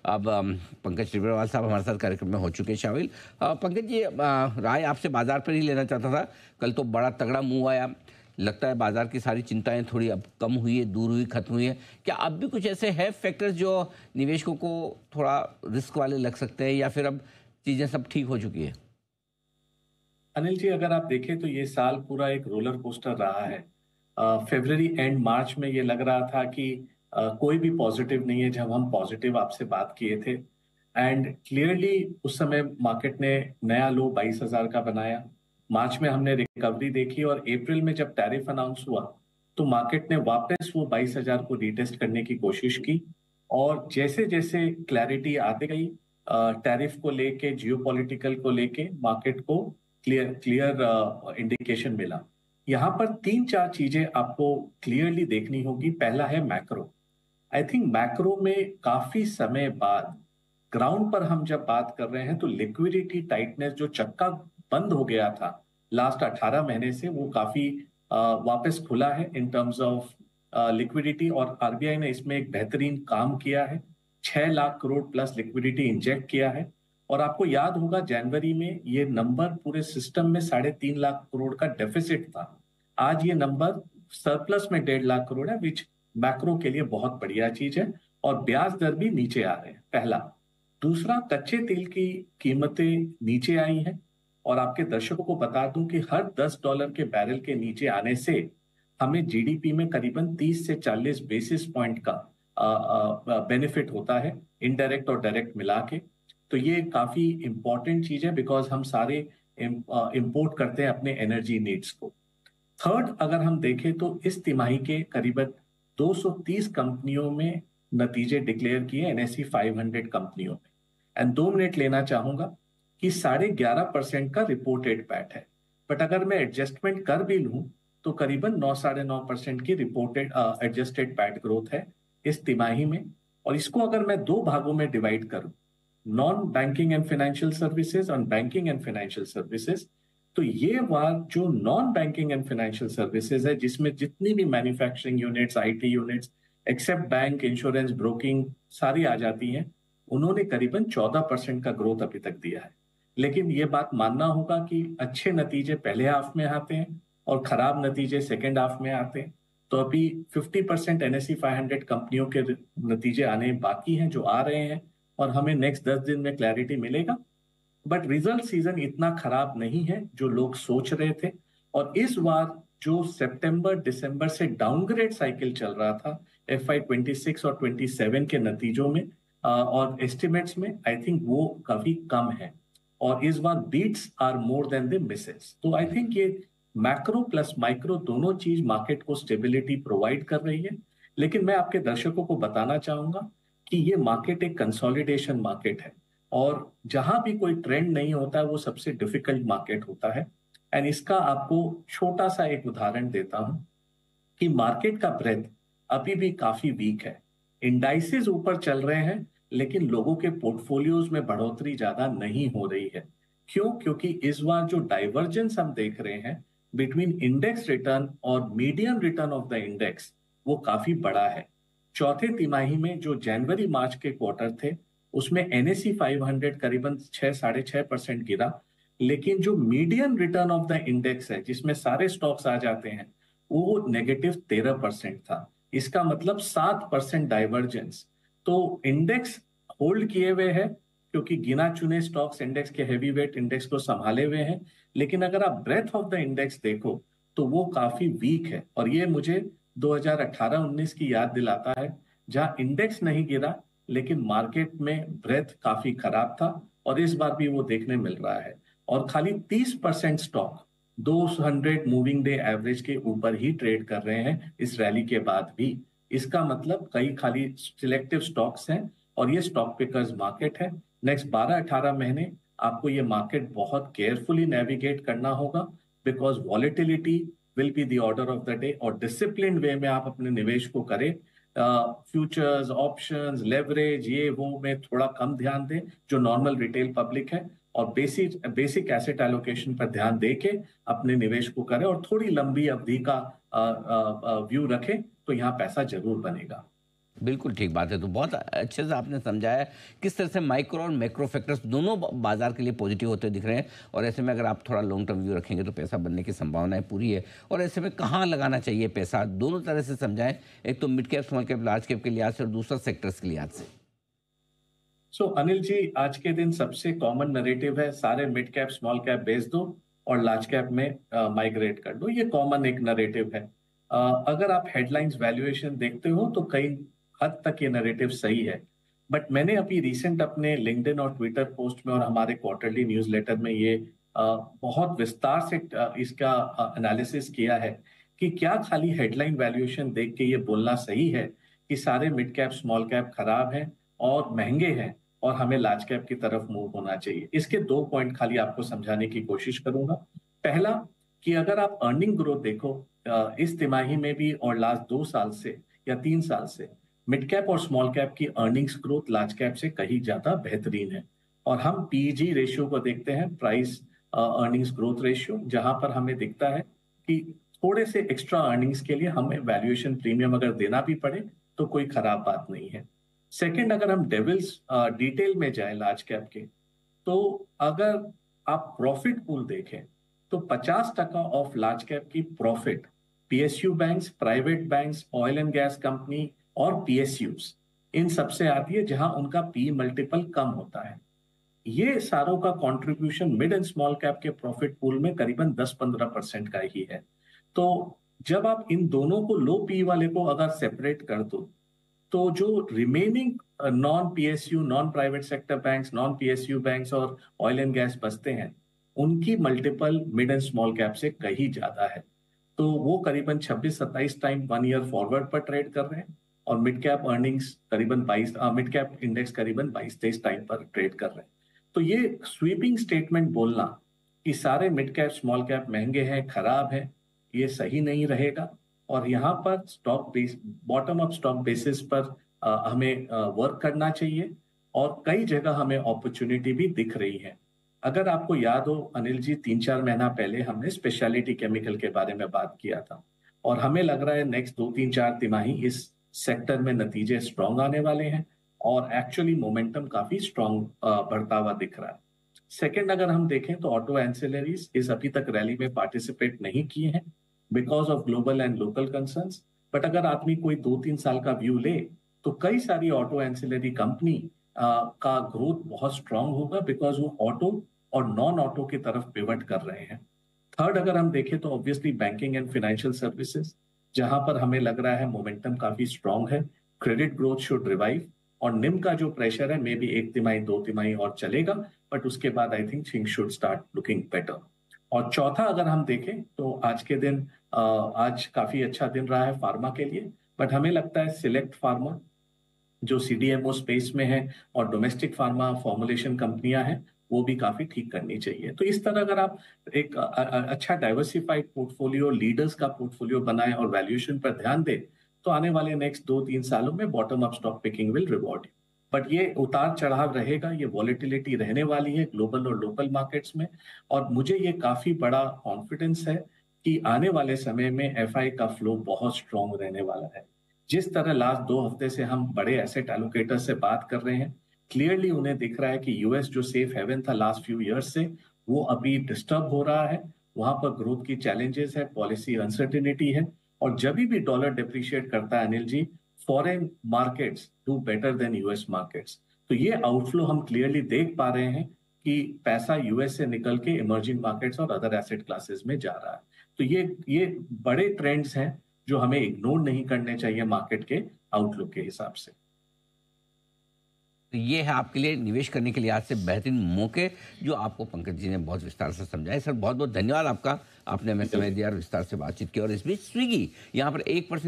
अब पंकज टिब्बरवाल साहब हमारे साथ कार्यक्रम में हो चुके हैं शामिल। पंकज जी, राय आपसे बाजार पर ही लेना चाहता था। कल तो बड़ा तगड़ा मूव आया, लगता है बाजार की सारी चिंताएं थोड़ी अब कम हुई है, दूर हुई, खत्म हुई है। क्या अब भी कुछ ऐसे है फैक्टर्स जो निवेशकों को थोड़ा रिस्क वाले लग सकते हैं, या फिर अब चीजें सब ठीक हो चुकी है? अनिल जी, अगर आप देखें तो ये साल पूरा एक रोलर कोस्टर रहा है। फरवरी एंड मार्च में ये लग रहा था कि कोई भी पॉजिटिव नहीं है, जब हम पॉजिटिव आपसे बात किए थे। एंड क्लियरली उस समय मार्केट ने नया लो 22,000 का बनाया। मार्च में हमने रिकवरी देखी और अप्रैल में जब टैरिफ अनाउंस हुआ तो मार्केट ने वापस वो 22,000 को रीटेस्ट करने की कोशिश की। और जैसे जैसे क्लैरिटी आती गई टैरिफ को लेके, जियोपॉलिटिकल को लेके, मार्केट को क्लियर क्लियर इंडिकेशन मिला। यहाँ पर तीन चार चीजें आपको क्लियरली देखनी होगी। पहला है मैक्रो। आई थिंक मैक्रो में काफी समय बाद ग्राउंड पर हम जब बात कर रहे हैं तो लिक्विडिटी टाइटनेस, जो चक्का बंद हो गया था लास्ट 18 महीने से, वो काफी वापस खुला है इन टर्म्स ऑफ लिक्विडिटी। और आरबीआई ने इसमें एक बेहतरीन काम किया है। 6 lakh crore plus liquidity inject किया है। और आपको याद होगा जनवरी में ये नंबर पूरे सिस्टम में 3.5 लाख करोड़ का डेफिसिट था। आज ये नंबर सरप्लस में 1.5 लाख करोड़ है, विच मैक्रो के लिए बहुत बढ़िया चीज है। और ब्याज दर भी नीचे आ रहे हैं, पहला। दूसरा, कच्चे तेल की कीमतें नीचे आई हैं। और आपके दर्शकों को बता दूं कि हर $10 के बैरल के नीचे आने से हमें जीडीपी में करीबन 30 से 40 बेसिस पॉइंट का बेनिफिट होता है, इनडायरेक्ट और डायरेक्ट मिला के। तो ये काफी इंपॉर्टेंट चीज है, बिकॉज हम सारे इंपोर्ट करते हैं अपने एनर्जी नीड्स को। थर्ड, अगर हम देखें तो इस तिमाही के करीबन 230 कंपनियों में नतीजे डिक्लेयर किए, एनएसई 500 कंपनियों में। एंड 2 मिनट लेना चाहूंगा कि 11.5% का रिपोर्टेड पैट है। बट अगर मैं एडजस्टमेंट कर भी लूं तो करीबन 9-9.5% की रिपोर्टेड एडजस्टेड पैट ग्रोथ है इस तिमाही में। और इसको अगर मैं दो भागों में डिवाइड करूं, non banking and financial services और बैंकिंग एंड फाइनेंशियल सर्विसेज, तो ये बार जो non banking and financial services है, जिसमें जितनी भी manufacturing units, IT units, except bank, insurance, broking, सारी आ जाती हैं, उन्होंने करीबन 14% का ग्रोथ अभी तक दिया है। लेकिन ये बात मानना होगा कि अच्छे नतीजे पहले हाफ में आते हैं और खराब नतीजे सेकेंड हाफ में आते हैं। तो अभी 50% एनएसई 500 कंपनियों के नतीजे आने बाकी हैं, जो आ रहे हैं। और हमें नेक्स्ट 10 दिन में क्लैरिटी मिलेगा। बट रिजल्ट सीजन इतना खराब नहीं है जो लोग सोच रहे थे। और इस बार जो सितंबर दिसंबर से डाउनग्रेड साइकिल चल रहा था FY 26 और 27 के नतीजों में और एस्टिमेट्स में, आई थिंक वो काफी कम है। और इस बार beats are more than the misses. तो आई थिंक ये मैक्रो प्लस माइक्रो दोनों चीज मार्केट को स्टेबिलिटी प्रोवाइड कर रही है। लेकिन मैं आपके दर्शकों को बताना चाहूंगा कि ये मार्केट एक कंसोलिडेशन मार्केट है। और जहां भी कोई ट्रेंड नहीं होता है वो सबसे डिफिकल्ट मार्केट होता है। एंड इसका आपको छोटा सा एक उदाहरण देता हूं कि मार्केट का ब्रेथ अभी भी काफी वीक है। इंडाइसेस ऊपर चल रहे हैं, लेकिन लोगों के पोर्टफोलियोज में बढ़ोतरी ज्यादा नहीं हो रही है। क्यों? क्योंकि इस बार जो डाइवर्जेंस हम देख रहे हैं बिटवीन इंडेक्स रिटर्न और median return of the index, वो काफी बड़ा है। चौथे तिमाही में जो जनवरी मार्च के क्वार्टर थे, उसमें एनएसई 500 करीबन 6-6.5% गिरा। लेकिन जो median return of the index है, जिसमें सारे स्टॉक्स आ जाते हैं, वो -13% था। इसका मतलब 7% डाइवर्जेंस। तो इंडेक्स होल्ड किए हुए है, क्योंकि गिना चुने स्टॉक्स इंडेक्स के हैवी वेट इंडेक्स को संभाले हुए हैं। लेकिन अगर आप ब्रेथ ऑफ द इंडेक्स देखो तो वो काफी वीक है। और ये मुझे 2018-19 की याद दिलाता है, जहां इंडेक्स नहीं गिरा लेकिन मार्केट में ब्रेथ काफी खराब था। और इस बार भी वो देखने मिल रहा है। और खाली 30% स्टॉक 200 मूविंग डे एवरेज के ऊपर ही ट्रेड कर रहे हैं इस रैली के बाद भी। इसका मतलब कई खाली सिलेक्टिव स्टॉक्स हैं। और ये स्टॉक पिकर्स मार्केट है। नेक्स्ट 12-18 महीने आपको ये मार्केट बहुत केयरफुली नेविगेट करना होगा, because volatility will be the order of the day. और डिसिप्लिन वे में आप अपने निवेश को करें। फ्यूचर्स, ऑप्शंस, लेवरेज, ये वो में थोड़ा कम ध्यान दें जो नॉर्मल रिटेल पब्लिक है। और बेसिक एसेट एलोकेशन पर ध्यान देके अपने निवेश को करें और थोड़ी लंबी अवधि का व्यू रखें, तो यहाँ पैसा जरूर बनेगा। बिल्कुल ठीक बात है। तो बहुत अच्छे से आपने समझाया किस तरह से माइक्रो और मैक्रो फैक्टर्स दोनों बाजार के लिए पॉजिटिव होते दिख रहे हैं, और ऐसे में अगर आप थोड़ा लॉन्ग टर्म व्यू रखेंगे तो पैसा बनने की संभावनाएं पूरी है। और ऐसे में कहाँ लगाना चाहिए पैसा, दोनों तरह से समझाएं, एक तो mid cap, small cap, large cap के लिहाज से, और दूसरा सेक्टर्स के लिहाज से। अनिल जी, आज के दिन सबसे कॉमन नरेटिव है सारे मिड कैप स्मॉल कैप बेच दो और लार्ज कैप में माइग्रेट कर दो। ये कॉमन एक नरेटिव है। अगर आप हेडलाइंस वैल्यूएशन देखते हो तो कई हद तक ये नरेटिव सही है। बट मैंने अभी रिसेंट अपने लिंक्डइन और ट्विटर पोस्ट में और हमारे क्वार्टरली न्यूज़लेटर में ये बहुत विस्तार से इसका एनालिसिस किया है कि क्या खाली हेडलाइन वैल्यूएशन देख के ये बोलना सही है कि सारे मिड कैप स्मॉल कैप खराब हैं और महंगे हैं और हमें लार्ज कैप की तरफ मूव होना चाहिए। इसके दो पॉइंट खाली आपको समझाने की कोशिश करूंगा। पहला, कि अगर आप अर्निंग ग्रोथ देखो इस तिमाही में भी और लास्ट 2 साल से या 3 साल से, मिड कैप और स्मॉल कैप की अर्निंग्स ग्रोथ लार्ज कैप से कहीं ज्यादा बेहतरीन है। और हम पीजी रेशियो को देखते हैं, प्राइस अर्निंग्स ग्रोथ रेशियो, जहां पर हमें दिखता है कि थोड़े से एक्स्ट्रा अर्निंग्स के लिए हमें वैल्यूएशन प्रीमियम अगर देना भी पड़े तो कोई खराब बात नहीं है। सेकंड, अगर हम डेविल्स डिटेल में जाए लार्ज कैप के, तो अगर आप प्रॉफिट पूल देखें तो 50% ऑफ लार्ज कैप की profit PSU banks, private banks, oil and gas company और पीएसयूज, इन सबसे आती है जहां उनका पी मल्टीपल कम होता है। ये सारों का contribution mid and small cap के प्रॉफिट पूल में करीबन 10-15% का ही है। तो जब आप इन दोनों को लो पी वाले को अगर सेपरेट कर दो, तो जो remaining non PSU, non private sector banks, non PSU banks और ऑयल एंड गैस बचते हैं, उनकी multiple mid and small cap से कहीं ज्यादा है। तो वो करीबन 26-27 टाइम 1 ईयर फॉरवर्ड पर ट्रेड कर रहे हैं और मिड कैप अर्निंग्स करीबन 22, मिड कैप इंडेक्स करीबन 22-23 टाइम पर ट्रेड कर रहे हैं। तो ये स्वीपिंग स्टेटमेंट बोलना कि सारे मिड कैप स्मॉल कैप महंगे हैं, खराब है, ये सही नहीं रहेगा। और यहाँ पर stock base, bottom up stock basis पर हमें वर्क करना चाहिए और कई जगह हमें अपॉर्चुनिटी भी दिख रही है। अगर आपको याद हो अनिल जी, 3-4 महीना पहले हमने स्पेशलिटी केमिकल के बारे में बात किया था और हमें लग रहा है नेक्स्ट 2-3-4 तिमाही इस सेक्टर में नतीजे स्ट्रांग आने वाले हैं और एक्चुअली मोमेंटम काफी स्ट्रांग बढ़ता हुआ दिख रहा है। सेकंड, अगर हम देखें तो ऑटो एंसिलरीज इस अभी तक रैली में पार्टिसिपेट नहीं किए हैं because of global and local concerns. But अगर आदमी कोई 2-3 साल का व्यू ले तो कई सारी ऑटो एंसिलरी कंपनी का ग्रोथ बहुत स्ट्रांग होगा बिकॉज वो ऑटो और नॉन ऑटो की तरफ पिवट कर रहे हैं। थर्ड, अगर हम देखें तो obviously banking and financial services, जहां पर हमें लग रहा है मोमेंटम काफी स्ट्रांग है, क्रेडिट ग्रोथ शुड रिवाइव और निम का जो प्रेशर है मे बी 1 तिमाही 2 तिमाही और चलेगा, बट उसके बाद I think things should start looking better. और चौथा, अगर हम देखें तो आज के दिन आज काफी अच्छा दिन रहा है फार्मा के लिए, बट हमें लगता है सिलेक्ट फार्मा जो सीडीएमओ स्पेस में है और डोमेस्टिक फार्मा फॉर्मुलेशन कंपनियां हैं, वो भी काफी ठीक करनी चाहिए। तो इस तरह अगर आप एक अच्छा डाइवर्सिफाइड पोर्टफोलियो, लीडर्स का पोर्टफोलियो बनाएं और वैल्यूएशन पर ध्यान दें, तो आने वाले नेक्स्ट 2-3 सालों में bottom up stock picking will reward you. But ये उतार चढ़ाव रहेगा, ये वॉलेटिलिटी रहने वाली है ग्लोबल और लोकल मार्केट्स में। और मुझे ये काफी बड़ा कॉन्फिडेंस है कि आने वाले समय में एफआई का फ्लो बहुत स्ट्रांग रहने वाला है। जिस तरह लास्ट 2 हफ्ते से हम बड़े एसेट एलोकेटर से बात कर रहे हैं, क्लियरली उन्हें दिख रहा है कि यूएस जो सेफ हेवन था लास्ट फ्यू ईयर्स से, वो अभी डिस्टर्ब हो रहा है। वहां पर ग्रोथ की चैलेंजेस है, पॉलिसी अनसर्टिनिटी है। और जब भी डॉलर डिप्रिशिएट करता है Anil ji, foreign markets do better than US markets. तो ये आउटफ्लो हम क्लियरली देख पा रहे हैं कि पैसा यूएस से निकल के इमर्जिंग मार्केट्स और अदर एसेट क्लासेस में जा रहा है। तो ये बड़े ट्रेंड्स हैं जो हमें इग्नोर नहीं करने चाहिए मार्केट के आउटलुक के हिसाब से। तो ये है आपके लिए निवेश करने के लिए आज से बेहतरीन मौके, जो आपको पंकज जी ने बहुत विस्तार से समझाए। सर बहुत बहुत धन्यवाद आपका, आपने हमें समय दिया और विस्तार से बातचीत की। और इस बीच स्विगी यहाँ पर 1%